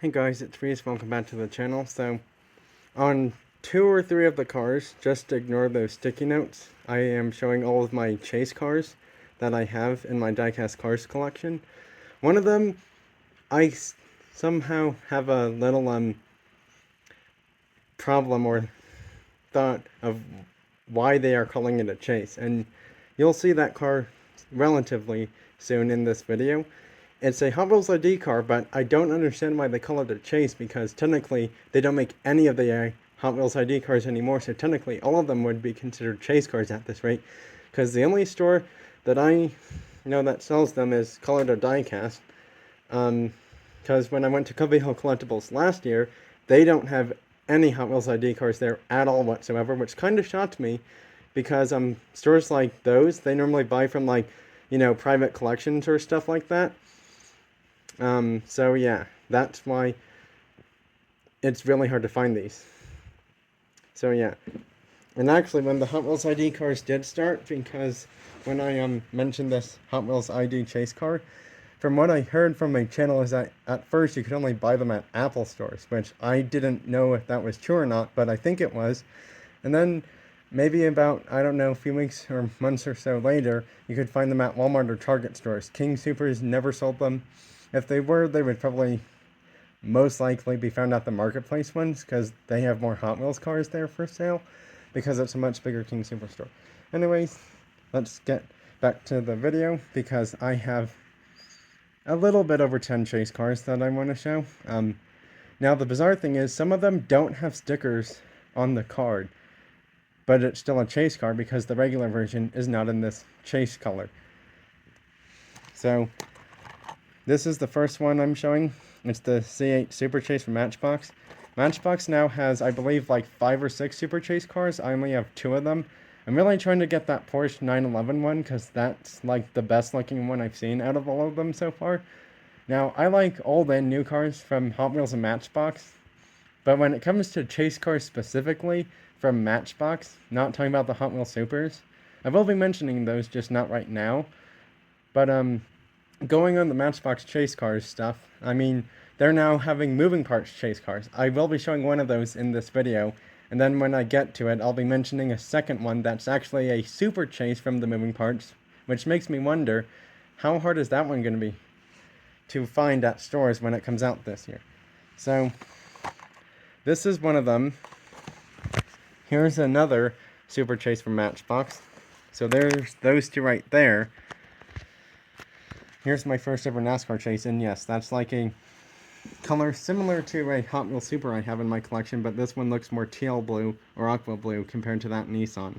Hey guys, it's Reese. Welcome back to the channel. So, on 2 or 3 of the cars, just ignore those sticky notes. I am showing all of my chase cars that I have in my diecast cars collection. One of them, I somehow have a little problem or thought of why they are calling it a chase, and you'll see that car relatively soon in this video. It's a Hot Wheels ID car, but I don't understand why they call it a chase, because technically they don't make any of the Hot Wheels ID cars anymore, so technically all of them would be considered chase cars at this rate, because the only store that I know that sells them is Colorado Diecast. Because when I went to Covey Hill Collectibles last year, they don't have any Hot Wheels ID cars there at all whatsoever, which kind of shocked me, because stores like those, they normally buy from private collections or stuff like that. So yeah, that's why it's really hard to find these. So yeah, and actually when the Hot Wheels ID cars did start, because when I mentioned this Hot Wheels ID chase car, from what I heard from my channel is that at first you could only buy them at Apple stores, which I didn't know if that was true or not, but I think it was. And then maybe about, I don't know, a few weeks or months or so later, you could find them at Walmart or Target stores. King Soopers never sold them. If they were, they would probably most likely be found at the Marketplace ones, because they have more Hot Wheels cars there for sale, because it's a much bigger King Superstore. Anyways, let's get back to the video, because I have a little bit over 10 chase cars that I want to show. Now the bizarre thing is, some of them don't have stickers on the card, but it's still a chase car because the regular version is not in this chase color. So this is the first one I'm showing. It's the C8 Super Chase from Matchbox. Matchbox now has, I believe, like 5 or 6 Super Chase cars. I only have 2 of them. I'm really trying to get that Porsche 911 one, because that's like the best looking one I've seen out of all of them so far. Now, I like old and new cars from Hot Wheels and Matchbox, but when it comes to chase cars specifically from Matchbox, not talking about the Hot Wheels Supers, I will be mentioning those, just not right now. But going on the Matchbox chase cars stuff, I mean, they're now having moving parts chase cars. I will be showing one of those in this video, and then when I get to it, I'll be mentioning a second one that's actually a super chase from the moving parts, which makes me wonder, how hard is that one going to be to find at stores when it comes out this year? So, this is one of them. Here's another super chase from Matchbox. So there's those two right there. Here's my first ever NASCAR chase, and yes, that's like a color similar to a Hot Wheels Super I have in my collection, but this one looks more teal blue or aqua blue compared to that Nissan.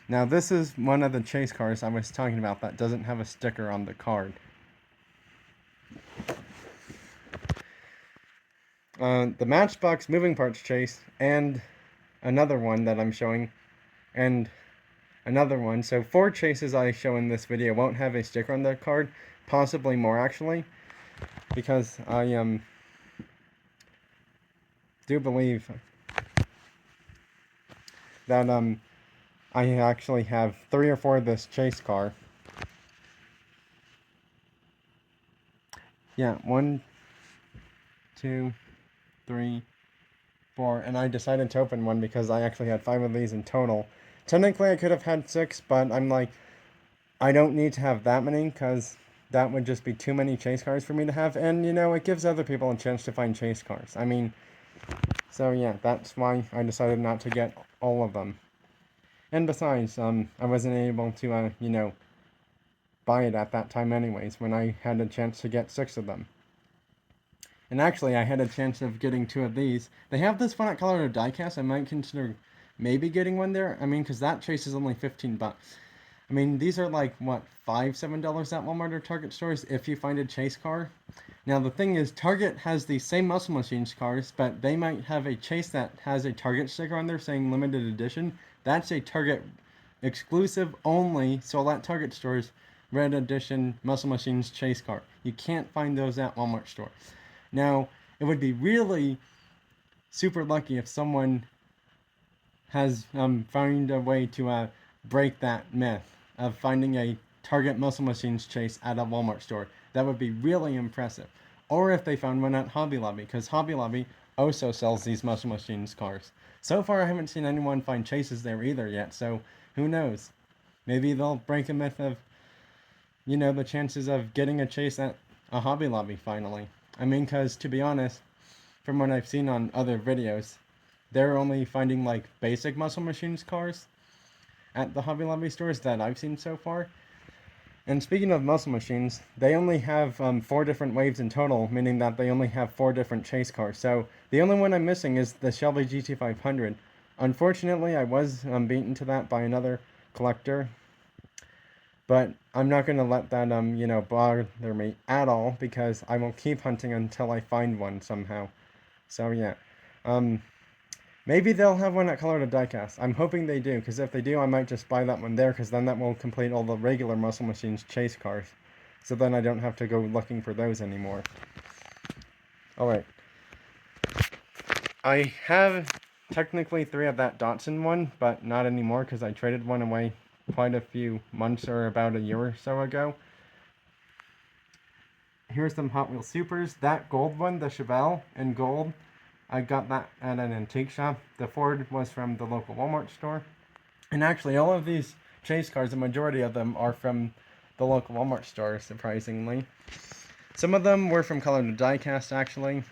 Now this is one of the chase cars I was talking about that doesn't have a sticker on the card. The Matchbox moving parts chase, and another one that I'm showing, and another one. So 4 chases I show in this video won't have a sticker on their card, possibly more actually, because I do believe that I actually have 3 or 4 of this chase car. Yeah, 1, 2, 3, 4, and I decided to open one because I actually had 5 of these in total. Technically I could have had 6, but I'm like, I don't need to have that many, because that would just be too many chase cars for me to have, and you know, it gives other people a chance to find chase cars. I mean, so yeah, that's why I decided not to get all of them. And besides, I wasn't able to, buy it at that time anyways, when I had a chance to get 6 of them. And actually, I had a chance of getting 2 of these. They have this one at Colorado Diecast. I might consider maybe getting one there. I mean, because that chase is only 15 bucks. I mean, these are like, what, $5, $7 at Walmart or Target stores if you find a chase car. Now, the thing is, Target has the same Muscle Machines cars, but they might have a chase that has a Target sticker on there saying limited edition. That's a Target exclusive only, sold at Target stores, red edition Muscle Machines chase car. You can't find those at Walmart store. Now, it would be really super lucky if someone has found a way to break that myth of finding a Target Muscle Machines chase at a Walmart store. That would be really impressive. or if they found one at Hobby Lobby, because Hobby Lobby also sells these Muscle Machines cars. So far, I haven't seen anyone find chases there either yet, so who knows? Maybe they'll break a myth of, the chances of getting a chase at a Hobby Lobby finally. I mean, because to be honest, from what I've seen on other videos, they're only finding like basic Muscle Machines cars at the Hobby Lobby stores that I've seen so far. And speaking of Muscle Machines, they only have 4 different waves in total, meaning that they only have 4 different chase cars. So the only one I'm missing is the Shelby GT500. Unfortunately, I was beaten to that by another collector, but I'm not going to let that, bother me at all, because I will keep hunting until I find one somehow. So yeah. Maybe they'll have one at Color to Diecast. I'm hoping they do, because if they do, I might just buy that one there, because then that will complete all the regular Muscle Machines chase cars. So then I don't have to go looking for those anymore. Alright. I have technically 3 of that Datsun one, but not anymore, because I traded one away quite a few months or about a year or so ago. Here's some Hot Wheels Supers. That gold one, the Chevelle in gold, I got that at an antique shop. The Ford was from the local Walmart store. And actually, all of these chase cars, the majority of them are from the local Walmart store, surprisingly. Some of them were from Color to Diecast, actually.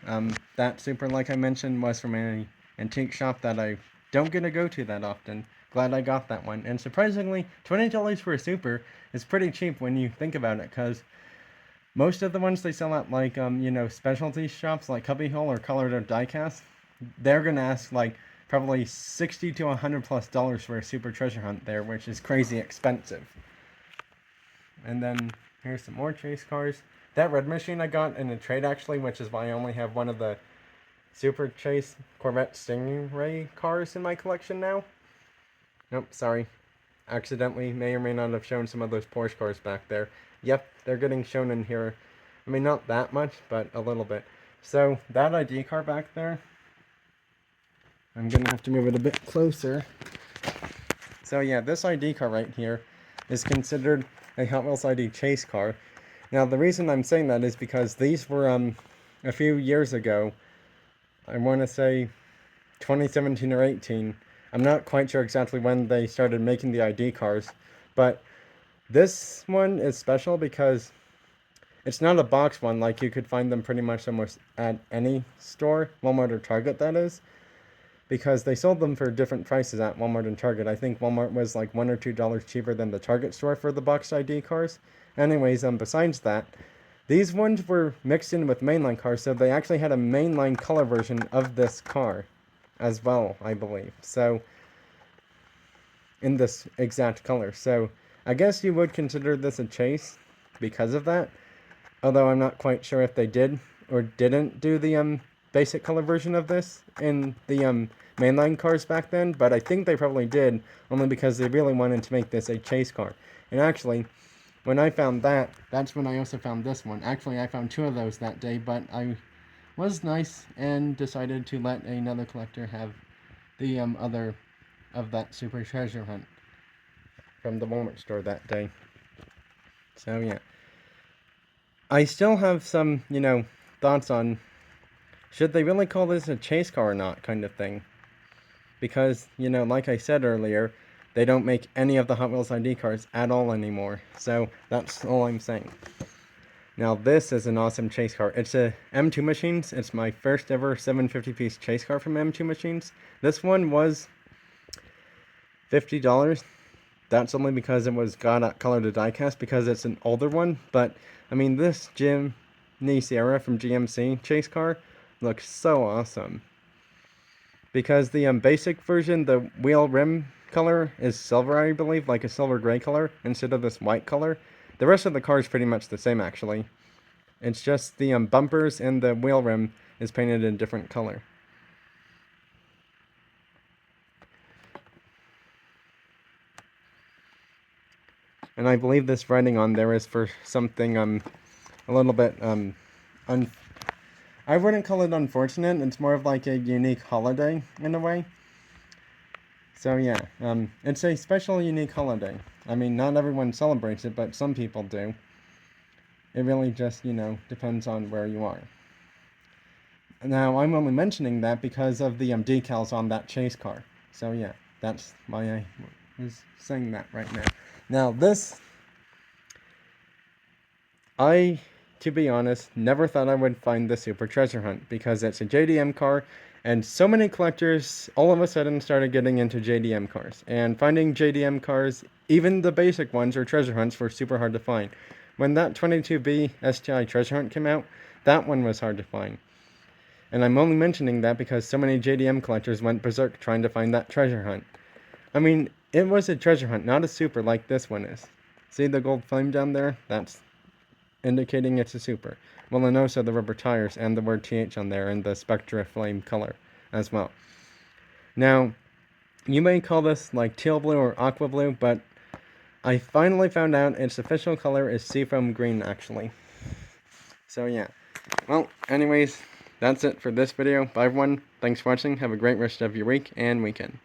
That Super, like I mentioned, was from an antique shop that I don't get to go to that often. Glad I got that one. And surprisingly, $20 for a Super is pretty cheap when you think about it, because most of the ones they sell at, like, specialty shops like Cubbyhole or Color to Diecast, they're going to ask, like, probably $60 to $100+ for a Super Treasure Hunt there, which is crazy expensive. And then here's some more chase cars. That red machine I got in a trade, actually, which is why I only have one of the Super Chase Corvette Stingray cars in my collection now. Nope, sorry. Accidentally may or may not have shown some of those Porsche cars back there. Yep, they're getting shown in here. I mean, not that much, but a little bit. So, that ID car back there, I'm going to have to move it a bit closer. So yeah, this ID car right here is considered a Hot Wheels ID chase car. Now, the reason I'm saying that is because these were, a few years ago, I want to say 2017 or 18. I'm not quite sure exactly when they started making the ID cars, but this one is special because it's not a box one, like you could find them pretty much almost at any store, Walmart or Target that is, because they sold them for different prices at Walmart and Target. I think Walmart was like $1 or $2 cheaper than the Target store for the box ID cars. Anyways, besides that, these ones were mixed in with mainline cars, so they actually had a mainline color version of this car as well, I believe. So, in this exact color. So, I guess you would consider this a chase because of that. Although I'm not quite sure if they did or didn't do the basic color version of this in the mainline cars back then, but I think they probably did, only because they really wanted to make this a chase car. And actually, when I found that, that's when I also found this one. Actually, I found 2 of those that day, but I was nice and decided to let another collector have the other of that Super Treasure Hunt from the Walmart store that day. So yeah. I still have some, thoughts on should they really call this a chase car or not, kind of thing. Because, like I said earlier, they don't make any of the Hot Wheels ID cars at all anymore. So that's all I'm saying. Now this is an awesome chase car. It's a M2 Machines. It's my first ever 750-piece chase car from M2 Machines. This one was $50. That's only because it was got at Color to Diecast, because it's an older one. But, I mean, this Jimny Sierra from GMC chase car looks so awesome. Because the basic version, the wheel rim color is silver, I believe, like a silver gray color, instead of this white color. The rest of the car is pretty much the same, actually. It's just the bumpers and the wheel rim is painted in a different color. And I believe this writing on there is for something a little bit I wouldn't call it unfortunate. It's more of like a unique holiday in a way. So yeah, it's a special, unique holiday. I mean, not everyone celebrates it, but some people do. It really just, depends on where you are. Now, I'm only mentioning that because of the decals on that chase car. So yeah, that's why I was saying that right now. Now, to be honest, never thought I would find the Super Treasure Hunt because it's a JDM car, and so many collectors all of a sudden started getting into JDM cars. And finding JDM cars, even the basic ones or treasure hunts, were super hard to find. When that 22B STI Treasure Hunt came out, that one was hard to find. And I'm only mentioning that because so many JDM collectors went berserk trying to find that treasure hunt. I mean, it was a treasure hunt, not a super like this one is. See the gold flame down there? That's indicating it's a super. Well, and also the rubber tires and the word TH on there and the Spectra flame color as well. Now, you may call this like teal blue or aqua blue, but I finally found out its official color is seafoam green actually. So yeah. Well, anyways, that's it for this video. Bye everyone. Thanks for watching. Have a great rest of your week and weekend.